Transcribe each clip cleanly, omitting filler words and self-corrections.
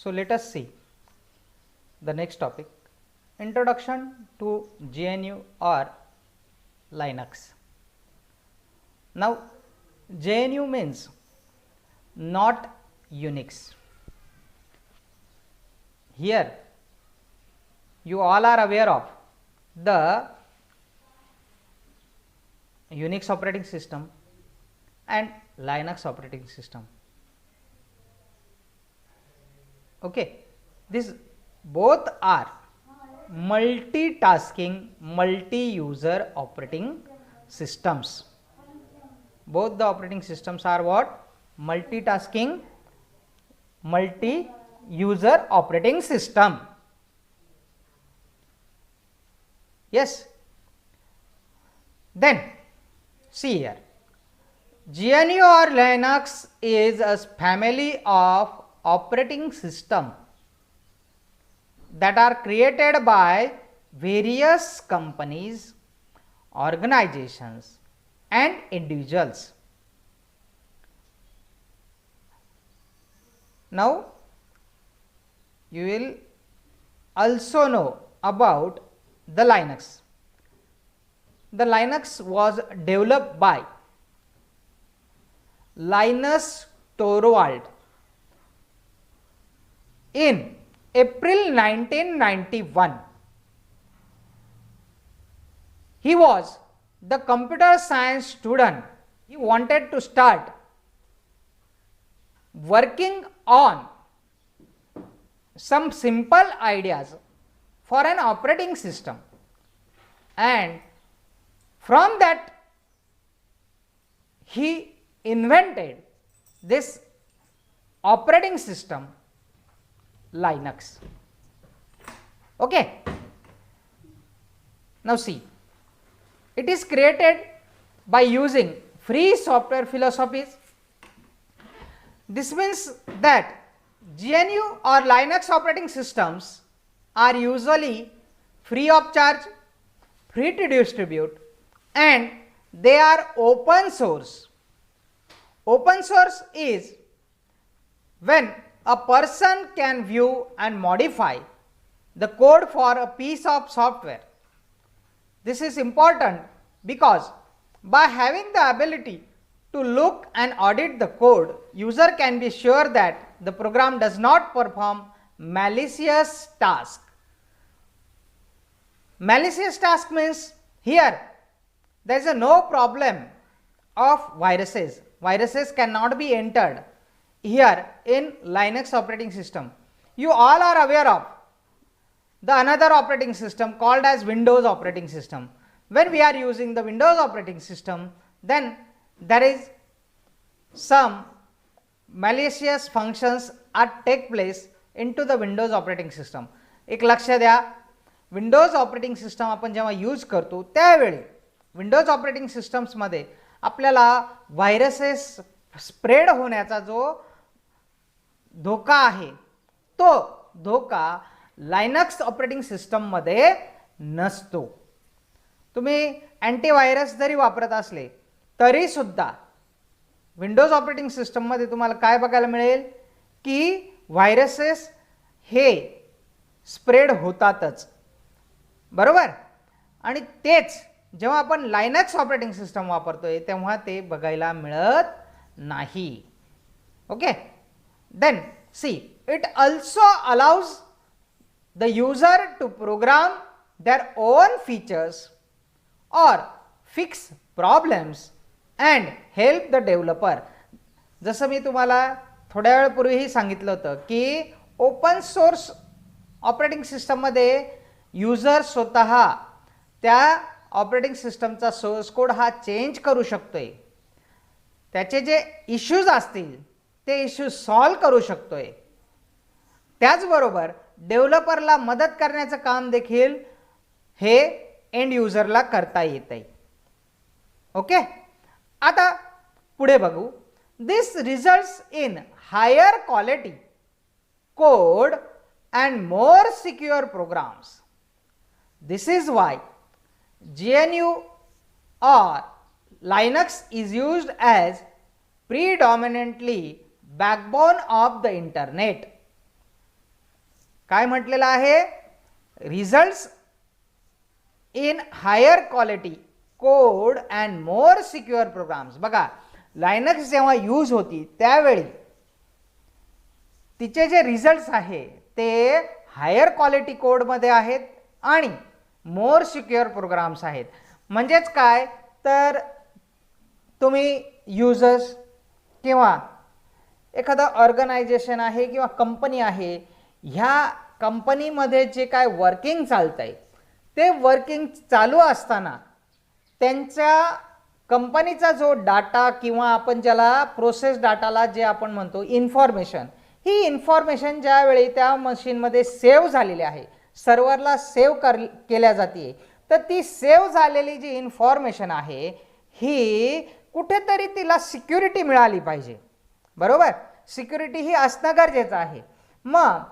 So let us see the next topic, introduction to GNU or Linux. Now GNU means not Unix. Here you all are aware of the Unix operating system and Linux operating system. Okay, these both are multitasking, multi-user operating systems. Both the operating systems are what? Multitasking, multi-user operating system. Yes. Then see here, GNU or Linux is a family of operating system that are created by various companies, organizations and individuals. Now you will also know about the Linux. The Linux was developed by Linus Torvald in April 1991. He was the computer science student. He wanted to start working on some simple ideas for an operating system, and from that he invented this operating system Linux. Okay. Now see, it is created by using free software philosophies. This means that GNU or Linux operating systems are usually free of charge, free to distribute, and they are open source. Open source is when a person can view and modify the code for a piece of software. This is important because by having the ability to look and audit the code, user can be sure that the program does not perform malicious task. Malicious task means here there is no problem of viruses. Viruses cannot be entered here in Linux operating system. You all are aware of the another operating system called as Windows operating system. When we are using the Windows operating system, then there is some malicious functions are take place into the Windows operating system. एक लक्ष द्या, Windows operating system आपण जेव्हा use करतो त्यावेळी Windows operating systems मध्ये आपल्याला viruses spread होण्याचा जो धोका आहे तो धोका लायनक्स ऑपरेटिंग सिस्टम मध्ये नसतो. तुम्ही अँटीव्हायरस जरी वापरत असले तरी सुद्धा विंडोज ऑपरेटिंग सिस्टम मध्ये तुम्हाला काय बघायला मिळेल की व्हायरसेस हे स्प्रेड होतातच, बरोबर. आणि तेच जेव्हा आपण लायनक्स ऑपरेटिंग सिस्टम वापरतोय तेव्हा ते बघायला मिळत नाही. Okay. Then see, it also allows the user to program their own features or fix problems and help the developer. जसं मी तुम्हाला थोड्या वेळापूर्वी सांगितलं होतं की ओपन सोर्स ऑपरेटिंग सिस्टम मध्ये यूजर स्वतः त्या ऑपरेटिंग सिस्टमचा सोर्स कोड हा चेंज करू शकतोय, त्याचे जे इश्यूज असतील ते इश्यूज सॉल्व करू शकतोय. त्याचबरोबर डेव्हलपरला मदत करण्याचं काम देखील हे एंड युजरला करता येते. ओके. आता पुढे बघू. This results in higher quality code and more secure programs. This is why GNU or Linux is used as predominantly backbone of the internet. काय म्हटलेलं आहे? Results in higher quality code and more secure programs. बघा, Linux जेव्हा use होती त्यावेळी तिचे जे results आहे ते हायर क्वालिटी कोडमध्ये आहेत आणि मोर सिक्युअर प्रोग्राम्स आहेत. म्हणजेच काय तर तुम्ही युजर्स किंवा एखादं ऑर्गनायझेशन आहे किंवा कंपनी आहे, ह्या कंपनीमध्ये जे काय वर्किंग चालतं आहे ते वर्किंग चालू असताना त्यांच्या कंपनीचा जो डाटा किंवा आपण ज्याला प्रोसेस डाटाला जे आपण म्हणतो इन्फॉर्मेशन, ही इन्फॉर्मेशन ज्यावेळी त्या मशीनमध्ये सेव्ह झालेली आहे, सर्व्हरला सेव्ह केल्या जाते, तर ती सेव्ह झालेली जी इन्फॉर्मेशन आहे ही कुठेतरी तिला सिक्युरिटी मिळाली पाहिजे. बरोबर, सिक्युरिटी ही असणं गरजेचं आहे. मग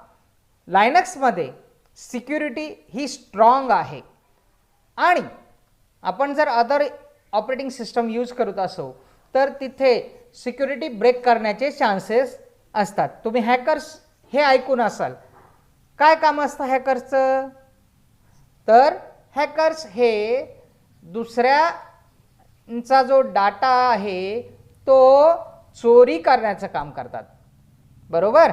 लायनक्समध्ये सिक्युरिटी ही स्ट्रॉंग आहे आणि आपण जर अदर ऑपरेटिंग सिस्टम यूज करत असो तर तिथे सिक्युरिटी ब्रेक करण्याचे चान्सेस असतात. तुम्ही हॅकर्स हे ऐकून असाल. काय काम असतं हॅकर्सचं? तर हॅकर्स हे दुसऱ्यांचा जो डाटा आहे तो चोरी करण्याचं काम करतात. बरोबर,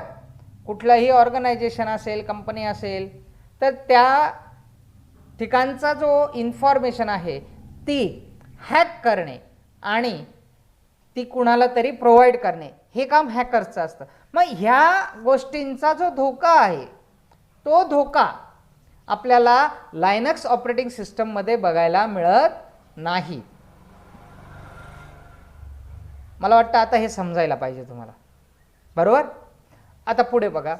कुठलंही ऑर्गनायझेशन असेल, कंपनी असेल, तर त्या ठिकाणचा जो इन्फॉर्मेशन आहे ती हॅक करणे आणि ती कुणाला तरी प्रोव्हाइड करणे, हे काम हॅकर्सचं असतं. मग ह्या गोष्टींचा जो धोका आहे तो धोका आपल्याला लायनक्स ऑपरेटिंग सिस्टममध्ये बघायला मिळत नाही. मला वाटतं आता हे समजायला पाहिजे तुम्हाला. बरोबर, आता पुढे बघा.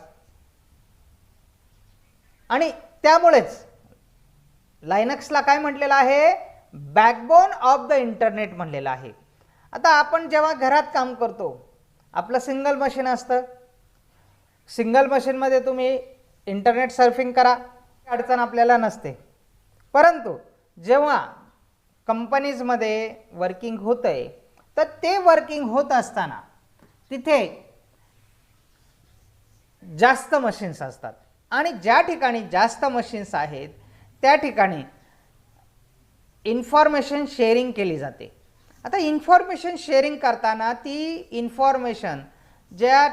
आणि त्यामुळेच लायनक्सला काय म्हटलेलं आहे? बॅकबोन ऑफ द इंटरनेट म्हणलेलं आहे. आता आपण जेव्हा घरात काम करतो, आपलं सिंगल मशीन असतं, सिंगल मशीनमध्ये तुम्ही इंटरनेट सर्फिंग करा, अडचण आपल्याला नसते. परंतु जेव्हा कंपनीजमध्ये वर्किंग होतं आहे तर ते वर्किंग होत असताना तिथे जास्त मशीन्स असतात आणि ज्या ठिकाणी जास्त मशीन्स आहेत त्या ठिकाणी इन्फॉर्मेशन शेअरिंग केली जाते. आता इन्फॉर्मेशन शेअरिंग करताना ती इन्फॉर्मेशन ज्या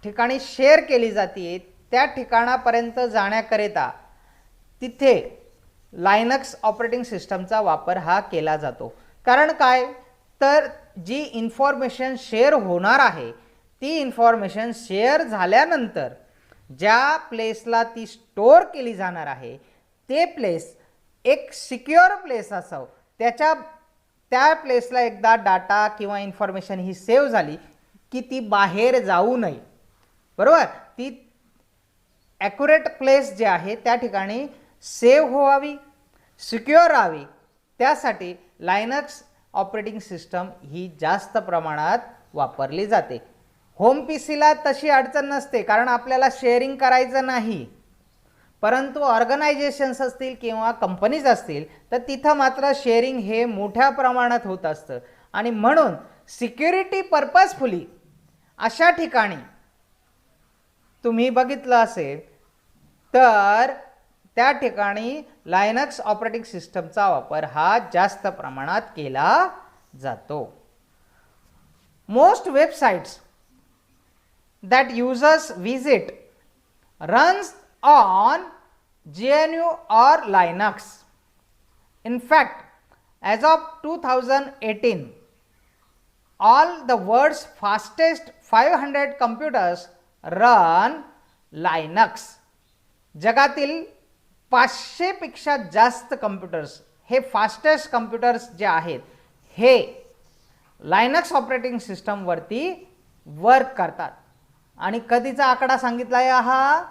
ठिकाणी शेअर केली जाते त्या ठिकाणापर्यंत जाण्याकरिता तिथे लायनक्स ऑपरेटिंग सिस्टमचा वापर हा केला जातो. कारण काय तर जी इन्फॉर्मेशन शेअर होणार आहे ती इन्फॉर्मेशन शेअर झाल्यानंतर ज्या प्लेसला ती स्टोअर केली जाणार आहे ते प्लेस एक सिक्युअर प्लेस असावं. त्या प्लेसला एकदा डाटा किंवा इन्फॉर्मेशन ही सेव्ह झाली की ती बाहेर जाऊ नये. बरोबर, ती ॲक्युरेट प्लेस जे आहे त्या ठिकाणी सेव्ह व्हावी, सिक्युअर राहावी. त्यासाठी लायनक्स ऑपरेटिंग सिस्टम ही जास्त प्रमाणात वापरली जाते. होम पी सीला तशी अडचण नसते कारण आपल्याला शेअरिंग करायचं नाही. परंतु ऑर्गनायझेशन्स असतील किंवा कंपनीज असतील तर तिथं मात्र शेअरिंग हे मोठ्या प्रमाणात होत असतं आणि म्हणून सिक्युरिटी पर्पजफुली अशा ठिकाणी तुम्ही बघितलं असेल तर त्या ठिकाणी लायनक्स ऑपरेटिंग सिस्टमचा वापर हा जास्त प्रमाणात केला जातो. Most websites that users visit runs on GNU or Linux. In fact, as of 2018, all the world's fastest 500 computers run Linux. जगातील 500 पेक्षा जास्त कम्प्युटर्स हे फास्टेस्ट कम्प्युटर्स जे आहेत हे लायनक्स ऑपरेटिंग सिस्टमवरती वर्क करतात. आणि कधीचा आकडा सांगितला आहे हा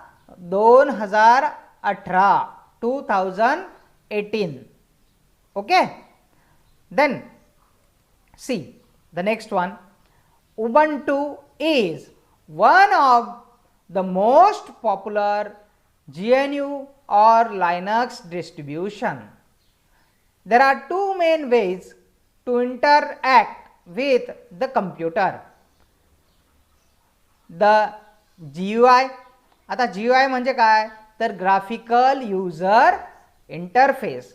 2018. Okay, then see the next one. Ubuntu is one of the most popular GNU or Linux distribution. There are two main ways to interact with the computer. The GUI. आता GUI म्हणजे काय तर graphical user interface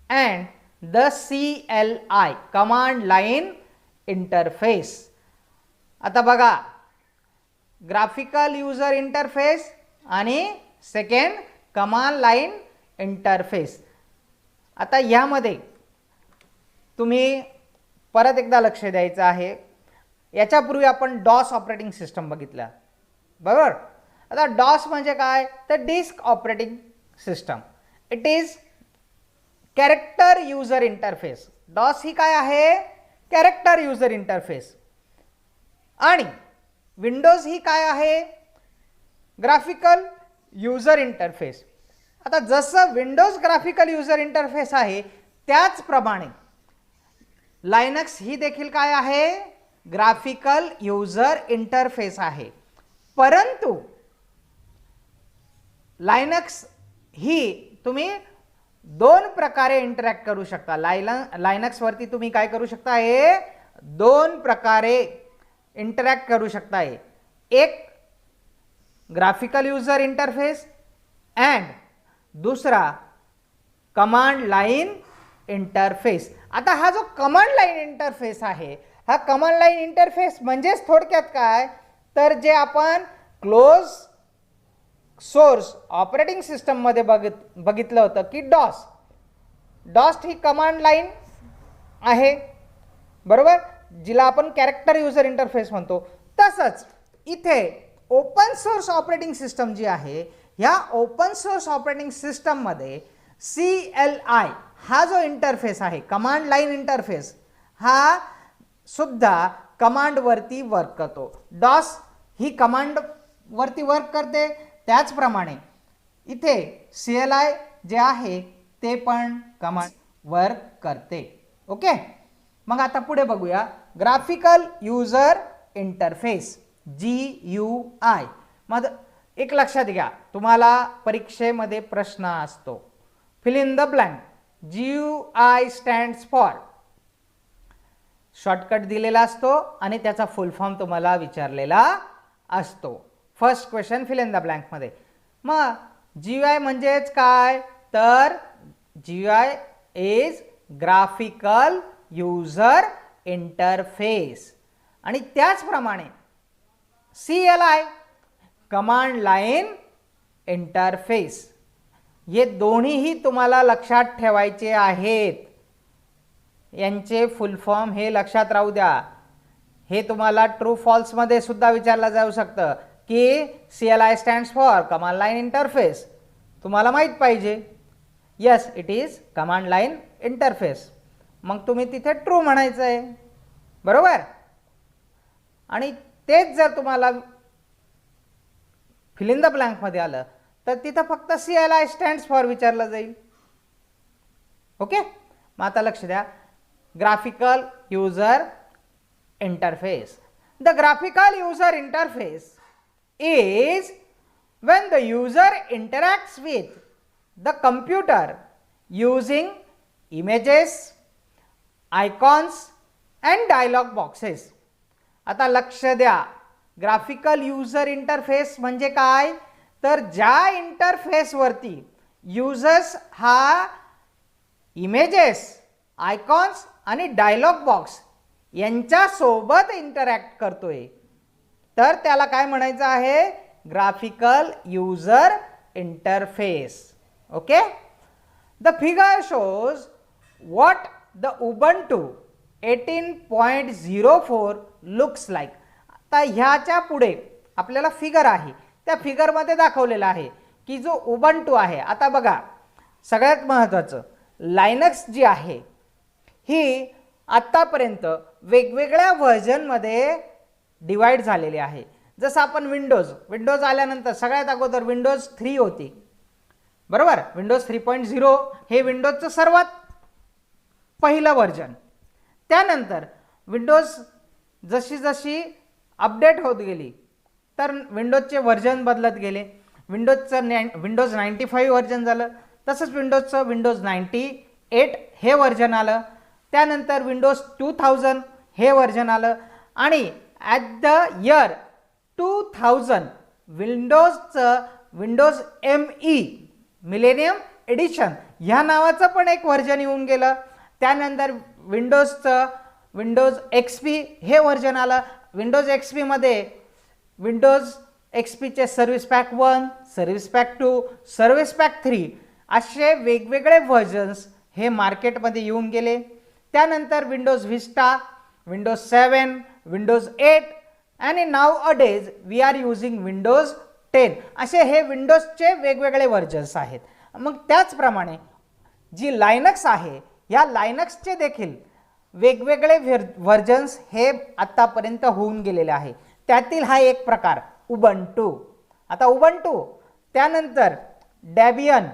and the CLI command line interface. आता बघा, graphical user interface आणि second command line interface. आता यामध्ये तुम्ही परत एकदा लक्ष द्यायचं आहे. याच्यापूर्वी आपण डॉस ऑपरेटिंग सिस्टम बघितला, बरोबर. आता डॉस म्हणजे काय, तर disk operating system. It is character user interface. DOS ही काय आहे, कॅरेक्टर युजर इंटरफेस. आणि विंडोज ही काय आहे, ग्राफिकल युजर इंटरफेस. आता जसं विंडोज ग्राफिकल युजर इंटरफेस आहे त्याचप्रमाणे लायनक्स ही देखील काय आहे, ग्राफिकल युजर इंटरफेस आहे. परंतु लायनक्स ही तुम्ही दोन प्रकारे इंटरॅक्ट करू शकता. लायनक्स वरती तुम्ही काय करू शकता, हे दोन प्रकारे इंटरॅक्ट करू शकता. एक ग्राफिकल युजर इंटरफेस अँड दुसरा कमांड लाईन इंटरफेस. आता हा जो कमांड लाईन इंटरफेस आहे, हा कमांड लाईन इंटरफेस म्हणजेच थोडक्यात काय, तर जे आपण क्लोज सोर्स ऑपरेटिंग सिस्टम मध्ये बघितलं होतं की डॉस ही कमांड लाईन आहे, बरोबर, जिला आपण कॅरेक्टर युजर इंटरफेस म्हणतो. तसंच इथे ओपन सोर्स ऑपरेटिंग सिस्टम जी आहे, ह्या ओपन सोर्स ऑपरेटिंग सिस्टम मध्ये CLI हा जो इंटरफेस आहे, कमांड लाईन इंटरफेस, हा सुद्धा कमांड वरती वर्क करतो. डॉस ही कमांड वरती वर्क करते, त्याचप्रमाणे इथे CLI जे आहे ते पण कमांड वर्क करते. ओके, मग आता पुढे बघूया ग्राफिकल युजर इंटरफेस GUI. मग एक लक्षात घ्या, तुम्हाला परीक्षेमध्ये प्रश्न असतो, fill in the blank. GUI stands for, shortcut दिलेला असतो आणि त्याचा फुल फॉर्म तुम्हाला विचारलेला असतो. First question fill in the blank मध्ये. मग GUI म्हणजेच काय, तर GUI is graphical user interface. आणि त्याचप्रमाणे CLI कमांड लाईन इंटरफेस. हे दोन्हीही तुम्हाला लक्षात ठेवायचे आहेत. यांचे फुल फॉर्म हे लक्षात राहू द्या. हे तुम्हाला ट्रू फॉल्स मध्ये सुद्धा विचारलं जाऊ शकतं की CLI stands for command line interface. तुम्हाला माहित पाहिजे, yes it is command line interface. मग तुम्ही तिथे ट्रू म्हणायचं आहे, बरोबर. आणि तेच जर तुम्हाला फिल इन द ब्लँक मध्ये आलं तर तिथं फक्त CLI स्टँड्स फॉर विचारलं जाईल. ओके, मग आता लक्ष द्या, graphical user interface. The graphical user interface is when the user interacts with the computer using images, icons and dialog boxes. आता लक्ष द्या, ग्राफिकल युजर इंटरफेस म्हणजे काय, तर ज्या इंटरफेस वरती युजर्स हा इमेजेस, आयकॉन्स आणि डायलॉग बॉक्स यांच्या सोबत इंटरॅक्ट करतोय, तर त्याला काय म्हणायचं आहे, graphical user interface. Okay, the figure shows what the Ubuntu 18.04 looks like. आता ह्याच्या पुढे आपल्याला फिगर आहे, त्या फिगरमध्ये दाखवलेलं आहे की जो उबंटू आहे. आता बघा, सगळ्यात महत्त्वाचं, लायनक्स जी आहे ही आत्तापर्यंत वेगवेगळ्या व्हर्जनमध्ये डिवाइड झालेली आहे. जसं आपण विंडोज आल्यानंतर सगळ्यात अगोदर विंडोज 3 होती, बरोबर. विंडोज 3.0 हे विंडोजचं सर्वात पहिलं व्हर्जन. त्यानंतर विंडोज जशी जशी अपडेट होत गेली तर विंडोजचे व्हर्जन बदलत गेले. विंडोज 95 व्हर्जन झालं, तसंच विंडोज 98 हे व्हर्जन आलं. त्यानंतर विंडोज 2000 हे व्हर्जन आलं आणि ॲट द इयर 2000 विंडोजचं विंडोज ME मिलेनियम एडिशन ह्या नावाचं पण एक व्हर्जन येऊन गेलं. त्यानंतर विंडोज XP हे व्हर्जन आलं. विंडोज XP मध्ये विंडोज XPचे service pack 1, service pack 2, service pack 3 असे वेगवेगळे व्हर्जन्स हे मार्केटमध्ये येऊन गेले. त्यानंतर विंडोज व्हिस्टा, विंडोज 7, विंडोज 8 आणि nowadays we are using Windows 10 असे हे विंडोजचे वेगवेगळे व्हर्जन्स आहेत. मग त्याचप्रमाणे जी लायनक्स आहे या लायनक्सचे देखील वेगवेगळे व्हर्जन्स हे आत्तापर्यंत होऊन गेलेले आहे. त्यातील हा एक प्रकार उबंटू. आता उबंटू त्यानंतर Debian,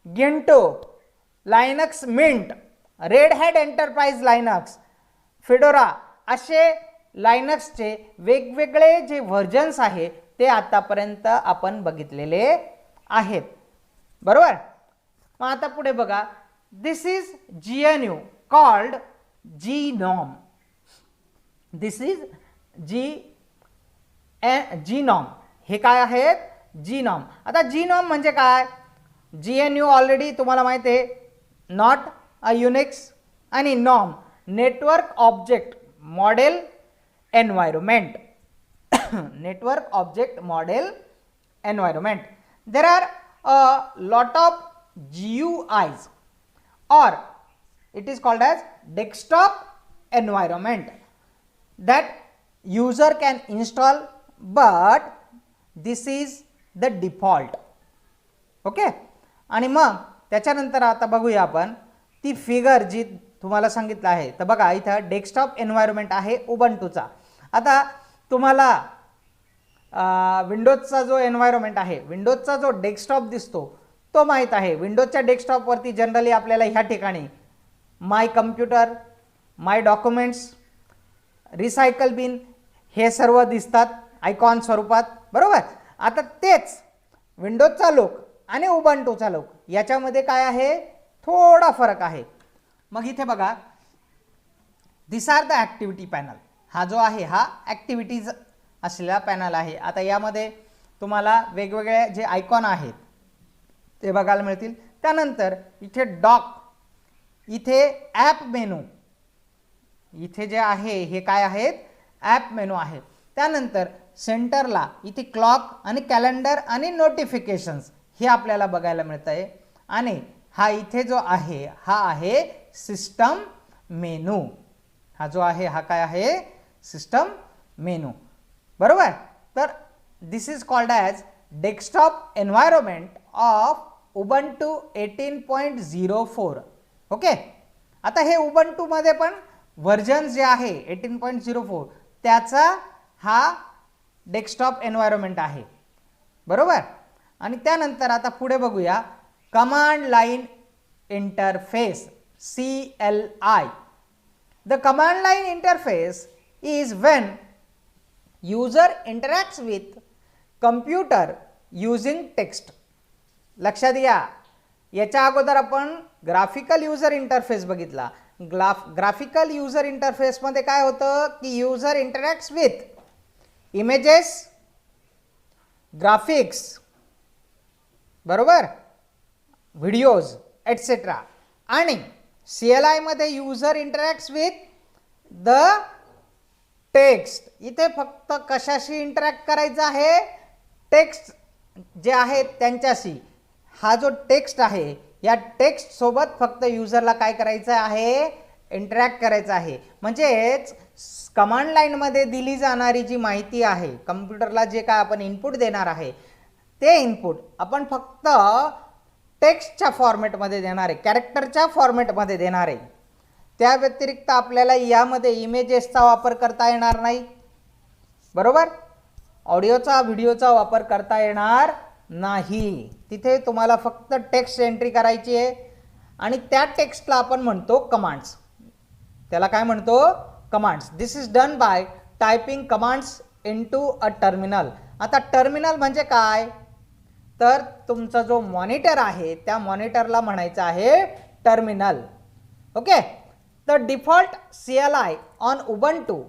Gentoo, Linux Mint, Red Hat Enterprise Linux, Fedora असे लायनक्सचे वेगवेगळे जे व्हर्जन्स आहे ते आतापर्यंत आपण बघितलेले आहेत. बरोबर. मग आता पुढे बघा, this is GNU called GNOM. This is GNOM. हे काय आहेत? GNOM. आता GNOM म्हणजे काय? GNU ऑलरेडी तुम्हाला माहिती आहे, नॉट अ युनिक्स आणि नॉम network object model environment. Network object model environment. There are a lot of GUIs or it is called as desktop environment that user can install, but this is the default. Okay. आणि मग त्याच्यानंतर आता बघूया आपण ती figure जी तुम्हाला सांगितलं आहे. तर बघा इथं डेस्कटॉप एन्व्हायरमेंट आहे उबंटूचा. आता तुम्हाला विंडोजचा जो एन्व्हायरमेंट आहे, विंडोजचा जो डेस्कटॉप दिसतो तो माहीत आहे. विंडोजच्या डेस्कटॉपवरती जनरली आपल्याला ह्या ठिकाणी माय कम्प्युटर, माय डॉक्युमेंट्स, रिसायकल बिन हे सर्व दिसतात आयकॉन स्वरूपात. बरोबर. आता तेच विंडोजचा लोक आणि उबंटूचा लोक याच्यामध्ये काय आहे? थोडा फरक आहे. मग इथे बघा, दिस आर द ॲक्टिव्हिटी पॅनल. हा जो आहे हा ॲक्टिव्हिटीज असलेला पॅनल आहे. आता यामध्ये तुम्हाला वेगवेगळे जे आयकॉन आहेत ते बघायला मिळतील. त्यानंतर इथे डॉक, इथे ॲप मेनू, इथे जे आहे हे काय आहेत? ॲप मेनू आहे. त्यानंतर सेंटरला इथे क्लॉक आणि कॅलेंडर आणि नोटिफिकेशन्स हे आपल्याला बघायला मिळत आहे. आणि हा इथे जो आहे हा आहे सिस्टम मेनू. हा जो आहे हा काय आहे? System menu. बरोबर. तर this is called as desktop environment of Ubuntu 18.04. Okay. आता हे उबंटूमध्ये पण व्हर्जन जे आहे 18.04 त्याचा हा डेस्कटॉप एन्व्हायरमेंट आहे. बरोबर. आणि त्यानंतर आता पुढे बघूया command line interface CLI. The command line interface is when user interacts with computer using text. लक्षात घ्या, याच्या अगोदर आपण ग्राफिकल यूजर इंटरफेस बघितला. ग्राफिकल यूजर इंटरफेस मध्ये काय होतं की यूजर इंटरॅक्ट्स विथ इमेजेस, ग्राफिक्स, बरोबर, व्हिडिओज एटसेट्रा. आणि CLI मध्ये यूजर इंटरॅक्ट्स विथ द टेक्स्ट. इथे फक्त कशाशी इंटरॅक्ट करायचं आहे? टेक्स्ट जे आहेत त्यांच्याशी. हा जो टेक्स्ट आहे या टेक्स्ट सोबत फक्त युजरला काय करायचं आहे? इंटरॅक्ट करायचं आहे. म्हणजेच कमांड लाईनमध्ये दिली जाणारी जी माहिती आहे, कम्प्युटरला जे काय आपण इनपुट देणार आहे ते इनपुट आपण फक्त टेक्स्टच्या फॉर्मॅटमध्ये देणार आहे, कॅरेक्टरच्या फॉर्मॅटमध्ये देणार आहे. त्या व्यतिरिक्त आपल्याला यामध्ये इमेजेसचा वापर करता येणार नाही. बरोबर. ऑडिओचा, व्हिडिओचा वापर करता येणार नाही. तिथे तुम्हाला फक्त टेक्स्ट एंट्री करायची आहे आणि त्या टेक्स्टला आपण म्हणतो कमांड्स. त्याला काय म्हणतो? Commands. This is done by typing commands into a terminal. आता टर्मिनल म्हणजे काय? तर तुमचा जो मॉनिटर आहे त्या मॉनिटरला म्हणायचं आहे terminal. Okay. The default CLI on Ubuntu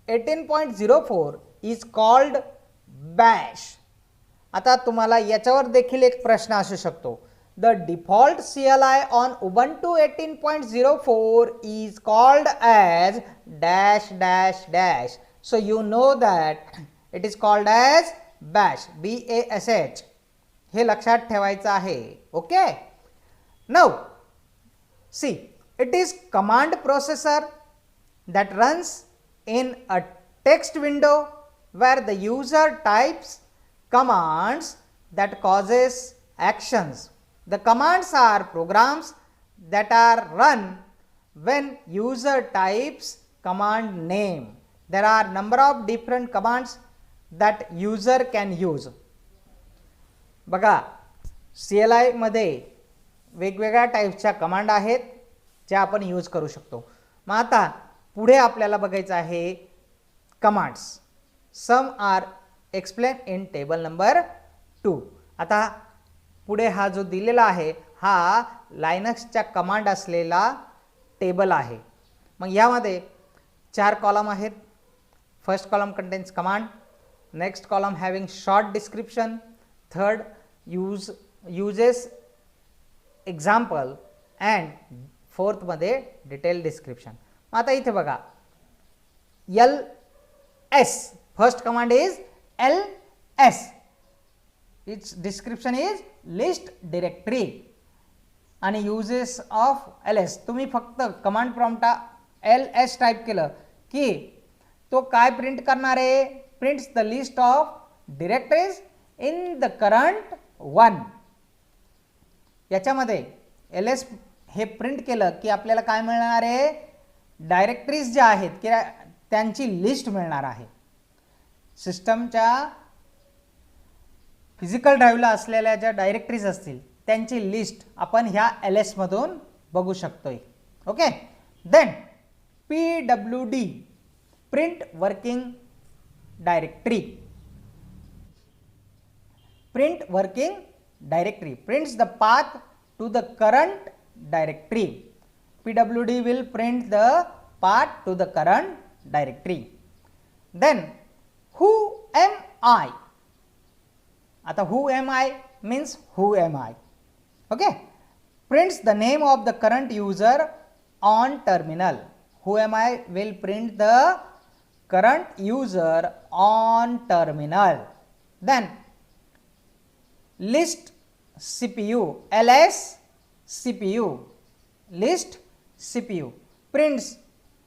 18.04 is called bash. आता तुम्हाला याच्यावर देखील एक प्रश्न असू शकतो. The default CLI on Ubuntu 18.04 is called as dash dash dash. So you know that it is called as bash, BASH. हे लक्षात ठेवायचं आहे. Okay. Now see, it is command processor that runs in a text window where the user types commands that causes actions. The commands are programs that are run when user types command name. There are number of different commands that user can use. बघा, CLI मध्ये वेगवेगळ्या टाईपच्या command आहेत ज्या आपण use करू शकतो. मग आता पुढे आपल्याला बघायचं आहे commands. Some are explain in table number 2. आता पुढे हा जो दिलेला आहे हा लायनक्सच्या कमांड असलेला टेबल आहे. मग यामध्ये 4 कॉलम आहेत. First column contains command, next column having short description, third uses example and फोर्थमध्ये डिटेल डिस्क्रिप्शन. आता इथे बघा LS, first command is LS. its description is list directory आणि uses of ls. तुम्ही फक्त कमांड प्रॉम्प्ट ls टाइप केलं की तो काय प्रिंट करणार आहे? Prints the list of directories in the current one. याच्यामध्ये ls हे प्रिंट केलं की आपल्याला काय मिळणार आहे? डायरेक्टरीज ज्या आहेत की त्यांची लिस्ट मिळणार आहे. सिस्टमच्या फिजिकल ड्राईव्हला असलेल्या ज्या डायरेक्टरीज असतील त्यांची लिस्ट आपण ह्या LS मधून बघू शकतोय. Okay. Then PWD, print working directory. Print working directory prints the path to the current directory. PWD will print the path to the current directory. Then who am I? आता who am I means who am I. Okay. Prints the name of the current user on terminal. Who am I will print the current user on terminal. Then list CPU, ls CPU, list CPU prints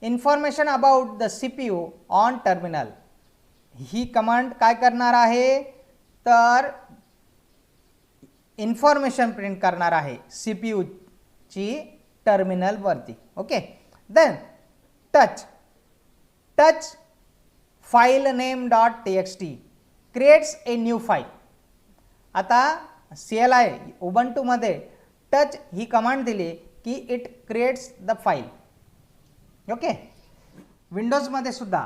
information about the CPU on terminal. He command काय करणार आहे? तर information print करणार आहे CPU ची terminal वरती. Okay. Then touch file name .txt creates a new file. आता CLI Ubuntu मध्ये टच ही कमांड दिली की it creates the file. Okay. विंडोजमध्ये सुद्धा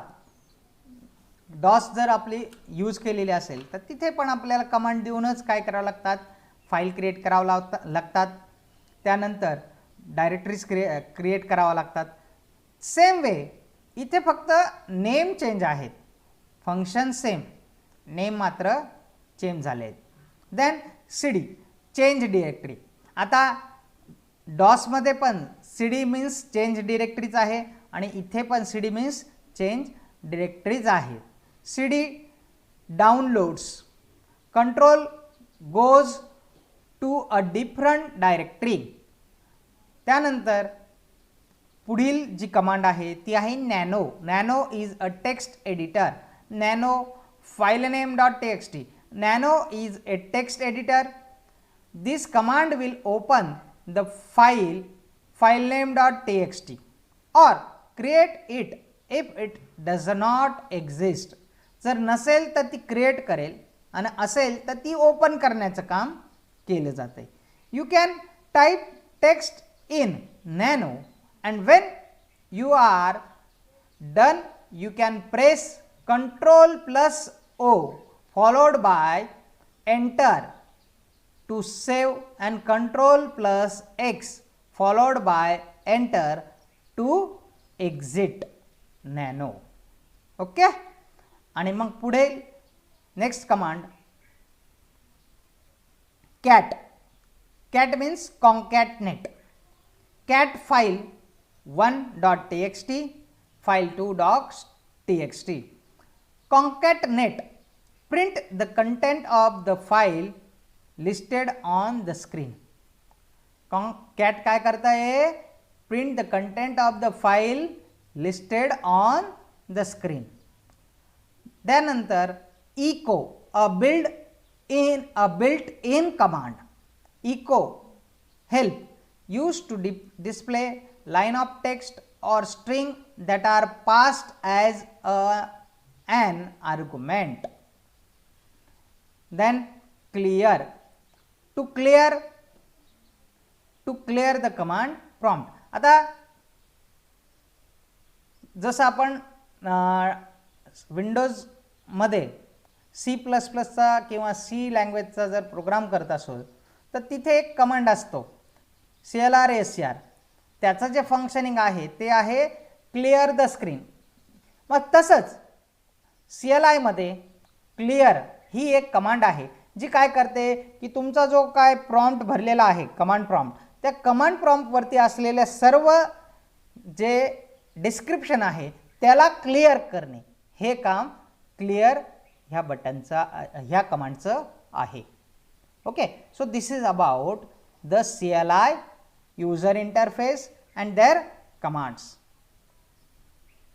डॉस जर आपली यूज केलेली असेल तर तिथे पण आपल्याला कमांड देऊनच काय करावं लागतात? फाईल क्रिएट करावं लागतात. त्यानंतर डायरेक्टरीज क्रिएट करावं लागतात. सेम वे इथे फक्त नेम चेंज आहेत, फंक्शन सेम, नेम मात्र चेंज झाले आहेत. Then CD, change directory. आता डॉसमध्ये पण CD मीन्स चेंज डिरेक्टरीज आहे आणि इथे पण CD मीन्स चेंज डिरेक्टरीज आहे. CD downloads, control goes to a different directory. त्यानंतर पुढील जी कमांड आहे ती आहे nano. Nano is a text editor. Nano file name .txt. Nano is a text editor. This command will open the file name .txt or create it if it does not exist. जर नसेल तर ती create करेल आणि असेल तर ती open करण्याचं काम केलं जाते. You can type text in nano and when you are done you can press Ctrl+O followed by enter to save and Ctrl+X followed by enter to exit nano. Okay. आणि मग पुढे next command cat means concatenate, cat file 1.txt, file 2.txt. Concatenate, print the content of the file listed on the screen. cat काय करता है, print the content of the file listed on the screen. त्यानंतर echo, a built-in command. Echo help used to display line of text or string that are passed as an argument. Then clear, to clear the command prompt. आता जसं आपण Windows मध्ये C++ चा किंवा C लँग्वेजचा जर programme करत असो तर तिथे एक कमांड असतो clr त्याचं जे फंक्शनिंग आहे ते आहे क्लिअर द स्क्रीन. मग तसंच CLI मध्ये क्लिअर ही एक कमांड आहे जी काय करते की तुमचा जो काय प्रॉम्प्ट भरलेला आहे कमांड प्रॉम्प्ट, त्या कमांड प्रॉम्प्ट वरती असलेले सर्व जे डिस्क्रिप्शन आहे त्याला क्लिअर करणे, हे काम क्लिअर ह्या बटनचा ह्या कमांडचं आहे. Okay, so this is about the CLI user interface and their commands.